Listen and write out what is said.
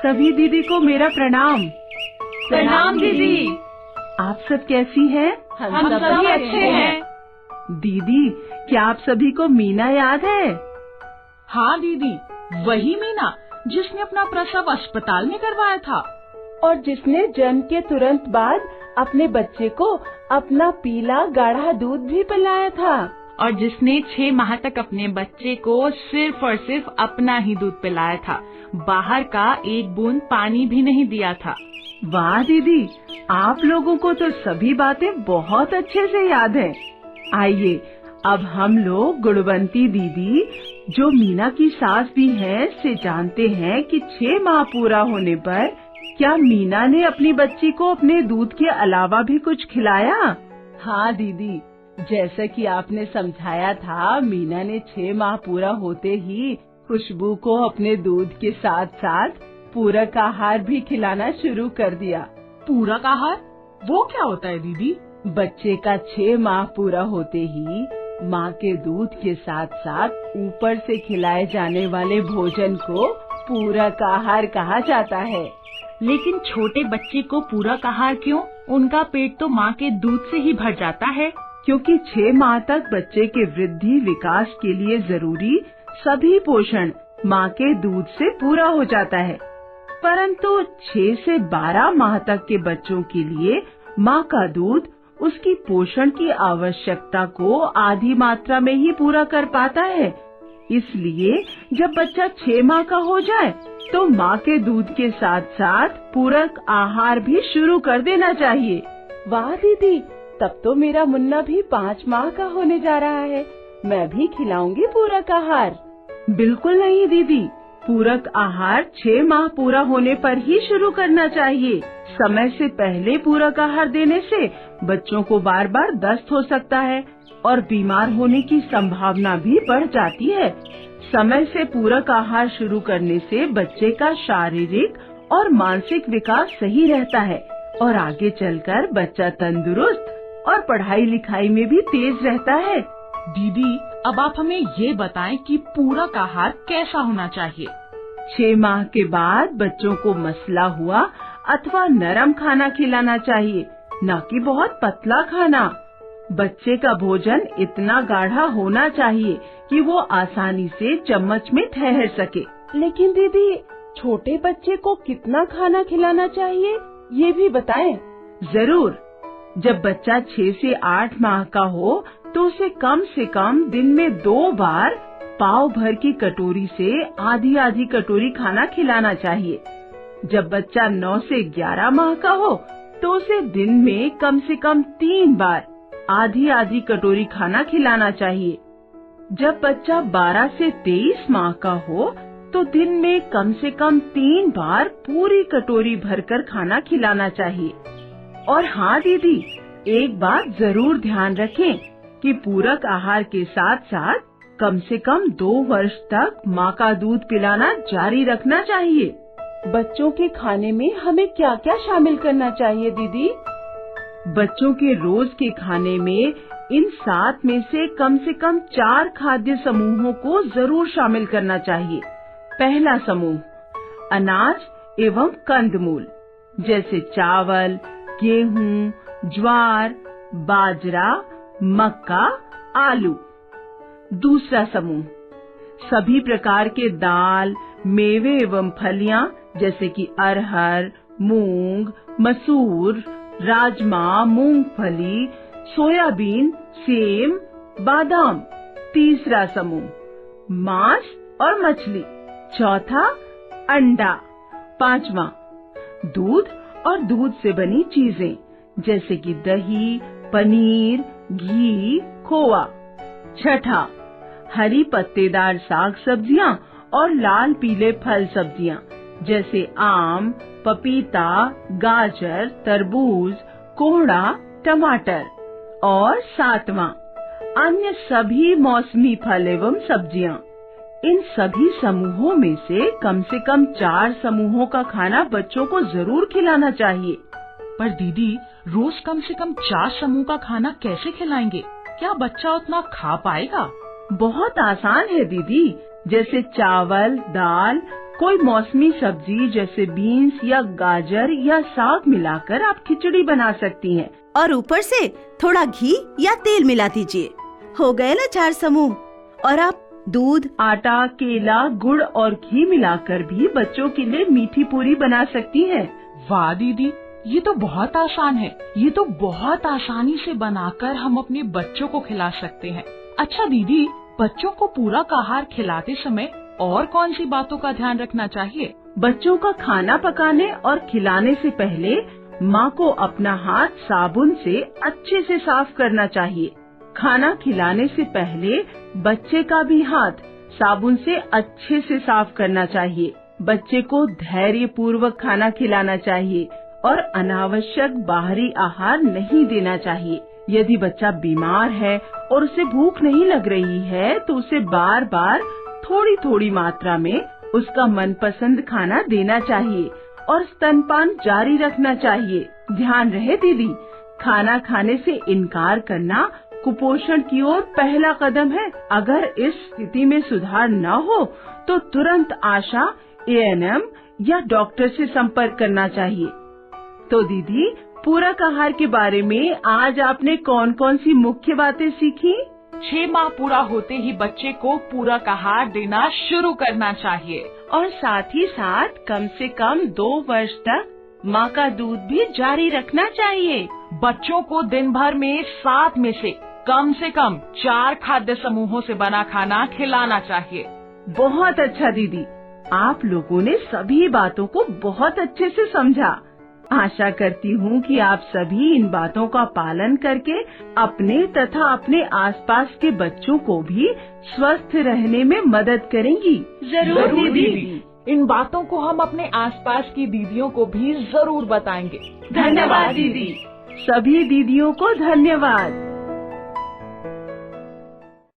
सभी दीदी को मेरा प्रणाम। प्रणाम दीदी। आप सब कैसी हैं? हम सभी अच्छे हैं। दीदी, क्या आप सभी को मीना याद है? हाँ दीदी, वही मीना जिसने अपना प्रसव अस्पताल में करवाया था और जिसने जन्म के तुरंत बाद अपने बच्चे को अपना पीला गाढ़ा दूध भी पिलाया था और जिसने 6 माह तक अपने बच्चे को सिर्फ और सिर्फ अपना ही दूध पिलाया था, बाहर का एक बूंद पानी भी नहीं दिया था। वाह दीदी, आप लोगों को तो सभी बातें बहुत अच्छे से याद है। आइए अब हम लोग गुणवंती दीदी, जो मीना की सास भी है, से जानते हैं कि 6 माह पूरा होने पर क्या मीना ने अपनी बच्ची को अपने दूध के अलावा भी कुछ खिलाया? हाँ दीदी, जैसा कि आपने समझाया था, मीना ने 6 माह पूरा होते ही खुशबू को अपने दूध के साथ साथ पूरक आहार भी खिलाना शुरू कर दिया। पूरक आहार वो क्या होता है दीदी? बच्चे का 6 माह पूरा होते ही माँ के दूध के साथ साथ ऊपर से खिलाए जाने वाले भोजन को पूरक आहार कहा जाता है। लेकिन छोटे बच्चे को पूरक आहार क्यों? उनका पेट तो माँ के दूध से ही भर जाता है। क्योंकि 6 माह तक बच्चे के वृद्धि विकास के लिए जरूरी सभी पोषण माँ के दूध से पूरा हो जाता है। परंतु 6 से 12 माह तक के बच्चों के लिए माँ का दूध उसकी पोषण की आवश्यकता को आधी मात्रा में ही पूरा कर पाता है। इसलिए जब बच्चा 6 माह का हो जाए तो माँ के दूध के साथ साथ पूरक आहार भी शुरू कर देना चाहिए। वाह दीदी, तब तो मेरा मुन्ना भी 5 माह का होने जा रहा है। मैं भी खिलाऊंगी पूरक आहार। बिल्कुल नहीं दीदी, पूरक आहार 6 माह पूरा होने पर ही शुरू करना चाहिए। समय से पहले पूरक आहार देने से बच्चों को बार बार दस्त हो सकता है और बीमार होने की संभावना भी बढ़ जाती है। समय से पूरक आहार शुरू करने से बच्चे का शारीरिक और मानसिक विकास सही रहता है और आगे चलकर बच्चा तंदुरुस्त और पढ़ाई लिखाई में भी तेज रहता है। दीदी, अब आप हमें ये बताएं कि पूरक आहार कैसा होना चाहिए? 6 माह के बाद बच्चों को मसला हुआ अथवा नरम खाना खिलाना चाहिए, न कि बहुत पतला खाना। बच्चे का भोजन इतना गाढ़ा होना चाहिए कि वो आसानी से चम्मच में ठहर सके। लेकिन दीदी, छोटे बच्चे को कितना खाना खिलाना चाहिए, ये भी बताएं। जरूर, जब बच्चा 6 से 8 माह का हो तो उसे कम से कम दिन में 2 बार पाव भर की कटोरी से आधी आधी कटोरी खाना खिलाना चाहिए। जब बच्चा 9 से 11 माह का हो तो उसे दिन में कम से कम 3 बार आधी आधी कटोरी खाना खिलाना चाहिए। जब बच्चा 12 से 23 माह का हो तो दिन में कम से कम 3 बार पूरी कटोरी भरकर खाना खिलाना चाहिए। और हाँ दीदी, एक बात जरूर ध्यान रखें कि पूरक आहार के साथ साथ कम से कम 2 वर्ष तक माँ का दूध पिलाना जारी रखना चाहिए। बच्चों के खाने में हमें क्या क्या शामिल करना चाहिए दीदी? बच्चों के रोज के खाने में इन 7 में से कम 4 खाद्य समूहों को जरूर शामिल करना चाहिए। पहला समूह, अनाज एवं कंदमूल, जैसे चावल, गेहूँ, ज्वार, बाजरा, मक्का, आलू। दूसरा समूह, सभी प्रकार के दाल, मेवे एवं फलियां, जैसे कि अरहर, मूंग, मसूर, राजमा, मूंगफली, सोयाबीन, सेम, बादाम। तीसरा समूह, मांस और मछली। चौथा, अंडा। पांचवा, दूध और दूध से बनी चीजें, जैसे कि दही, पनीर, घी, खोआ। छठा, हरी पत्तेदार साग सब्जियां और लाल पीले फल सब्जियां, जैसे आम, पपीता, गाजर, तरबूज, कोहड़ा, टमाटर। और 7वां, अन्य सभी मौसमी फल एवं सब्जियां। इन सभी समूहों में से कम 4 समूहों का खाना बच्चों को जरूर खिलाना चाहिए। पर दीदी, रोज कम से कम 4 समूह का खाना कैसे खिलाएंगे? क्या बच्चा उतना खा पाएगा? बहुत आसान है दीदी। जैसे चावल, दाल, कोई मौसमी सब्जी जैसे बीन्स या गाजर या साग मिलाकर आप खिचड़ी बना सकती हैं। और ऊपर से थोड़ा घी या तेल मिला दीजिए। हो गए ना 4 समूह। और आप दूध, आटा, केला, गुड़ और घी मिलाकर भी बच्चों के लिए मीठी पूरी बना सकती हैं। वाह दीदी, ये तो बहुत आसान है। ये तो बहुत आसानी से बनाकर हम अपने बच्चों को खिला सकते हैं। अच्छा दीदी, बच्चों को पूरक आहार खिलाते समय और कौन सी बातों का ध्यान रखना चाहिए? बच्चों का खाना पकाने और खिलाने से पहले माँ को अपना हाथ साबुन से अच्छे से साफ करना चाहिए। खाना खिलाने से पहले बच्चे का भी हाथ साबुन से अच्छे से साफ करना चाहिए। बच्चे को धैर्य पूर्वक खाना खिलाना चाहिए और अनावश्यक बाहरी आहार नहीं देना चाहिए। यदि बच्चा बीमार है और उसे भूख नहीं लग रही है तो उसे बार बार थोड़ी थोड़ी मात्रा में उसका मनपसंद खाना देना चाहिए और स्तनपान जारी रखना चाहिए। ध्यान रहे दीदी, खाना खाने से इनकार करना कुपोषण की ओर पहला कदम है। अगर इस स्थिति में सुधार न हो तो तुरंत आशा, ANM या डॉक्टर से संपर्क करना चाहिए। तो दीदी, पूरक आहार के बारे में आज आपने कौन कौन सी मुख्य बातें सीखी? 6 माह पूरा होते ही बच्चे को पूरक आहार देना शुरू करना चाहिए और साथ ही साथ कम से कम 2 वर्ष तक माँ का दूध भी जारी रखना चाहिए। बच्चों को दिन भर में 7 में से कम 4 खाद्य समूहों से बना खाना खिलाना चाहिए। बहुत अच्छा दीदी, आप लोगों ने सभी बातों को बहुत अच्छे से समझा। आशा करती हूँ कि आप सभी इन बातों का पालन करके अपने तथा अपने आसपास के बच्चों को भी स्वस्थ रहने में मदद करेंगी। जरूर दीदी, इन बातों को हम अपने आसपास की दीदियों को भी जरूर बताएंगे। धन्यवाद दीदी। सभी दीदियों को धन्यवाद।